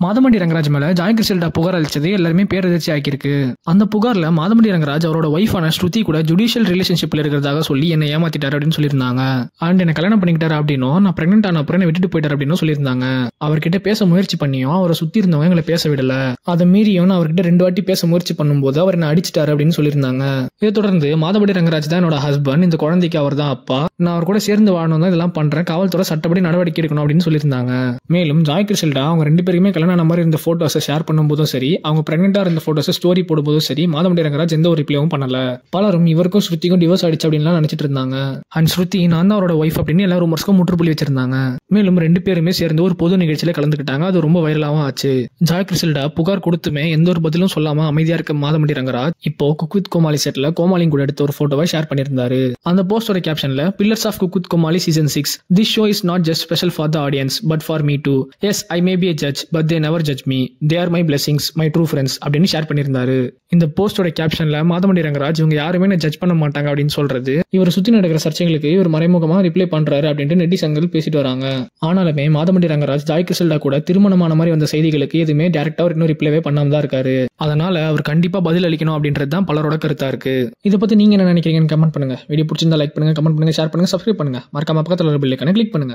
மாதமண்டி ரங்கராஜ் மேல ஜாய் கிறிஸ்டல்டா புகார் அளிச்சது எல்லாருமே பேரதிர்ச்சி ஆக்கியிருக்கு. அந்த புகார்ல மாதமண்டி ரங்கராஜ் அவரோட ஒய்ஃபான ஸ்ருதி கூட ஜுடிஷியல் ரிலேஷன்ஷிப்ல இருக்கிறதாக சொல்லி என்ன ஏமாத்திட்டாரு அப்படின்னு சொல்லியிருந்தாங்க. அண்ட் என்ன கல்யாணம் பண்ணிக்கிட்டாரு அப்படின்னும் நான் பிரெக்னென்ட் ஆன அப்புறம் விட்டுட்டு போயிட்டாரு அப்படின்னு சொல்லியிருந்தாங்க. அவர்கிட்ட பேச முயற்சி பண்ணியும் அவரை சுத்தி இருந்தவங்க எங்களை பேச விடல. அதை மீறியும் நான் அவர்கிட்ட 2 வாட்டி பேச முயற்சி பண்ணும்போது அவர் என்ன அடிச்சிட்டாரு அப்படின்னு சொல்லியிருந்தாங்க. இதை தொடர்ந்து மாதமண்டி ரங்கராஜ் தான் என்னோட ஹஸ்பண்ட், இந்த குழந்தைக்கு அவர் தான் அப்பா, நான் அவர் கூட சேர்ந்து வாழணும் தான் இதெல்லாம் பண்றேன், காவல்துறை சட்டப்படி நடவடிக்கை எடுக்கணும் அப்படின்னு சொல்லியிருந்தாங்க. மேலும் ஜாய் கிறிஸ்டல்டா அவங்க 2 பேருமே கல்யாணம் ஆன மாதிரி இருந்த போட்டோஸை ஷேர் பண்ணும்போதும் சரி, அவங்க பிரெக்னெண்டா இருந்த போட்டோஸை ஸ்டோரி போடும்போதும் சரி, மாதமண்டி ரங்கராஜ் எந்த ஒரு ரிப்ளையும் பண்ணல. பலரும் இவருக்கும் ஸ்ருதிக்கும் டிவோர்ஸ் ஆயிடுச்சு அப்படின்னு நினைச்சிட்டு இருந்தாங்க. அண்ட் ஸ்ருதி நான் தான் அவரோட ஒய்ஃப் அப்படின்னு எல்லாரும் ரூமர்ஸ்க்கும் முற்றுப்புள்ளி வச்சிருந்தாங்க. மேலும் 2 பேருமே சேர்ந்து ஒரு பொது நிகழ்ச்சியில கலந்துக்கிட்டாங்க. அது ரொம்ப வைரலாவும் ஆச்சு. ஜாய் கிறிஸ்டல்டா புகார் கொடுத்துமே எந்த ஒரு பதிலும் சொல்லாம அமைதியா இருக்க மாதமண்டி ரங்கராஜ் இப்போ குக் வித் கோமாளி செட்ல கோமாளி கூட எடுத்த ஒரு போட்டோவை ஷேர் பண்ணியிருந்தாரு. அந்த போஸ்டோட கேப்ஷன்ல pillars of cook with Comali season 6 this show is not just special for the audience but for me too. Yes, I may be a judge but they never judge me. They are my blessings, my true friends அப்படின்னு share பண்ணியிருந்தாரு. இந்த போஸ்டோட கேப்ஷன்ல மாதமண்டி ரங்கராஜ் இவங்க யாருமே என்ன judge பண்ண மாட்டாங்க அப்படின்னு சொல்றது, இவர் சுத்தி நடக்கிற சர்ச்சைகளுக்கு இவர் மறைமுகமா ரிப்ளை பண்றாரு அப்படின்ட்டு நெட்டிசன்கள் பேசிட்டு வராங்க. ஆனாலுமே மாதமண்டி ரங்கராஜ் ஜாய் கிறிஸ்டல்டா கூட திருமணமான மாதிரி வந்த செய்திகளுக்கு எதுவுமே டைரக்டா இன்னும் ரிப்ளைவே பண்ணாம தான் இருக்காரு. அதனால அவர் கண்டிப்பா பதில் அளிக்கணும் அப்படின்றது தான் பலரோட கருத்தா இருக்கு. இதை பத்தி நீங்க என்ன நினைக்கிறீங்கன்னு கமெண்ட் பண்ணுங்க. வீடியோ பிடிச்சிருந்தா லைக் பண்ணுங்க, கமெண்ட் பண்ணுங்க, ஷேர் பண்ணுங்க, சப்ஸ்கிரைப் பண்ணுங்க. மறக்காம பக்கத்துல பெல் ஐகானை கிளிக் பண்ணுங்க.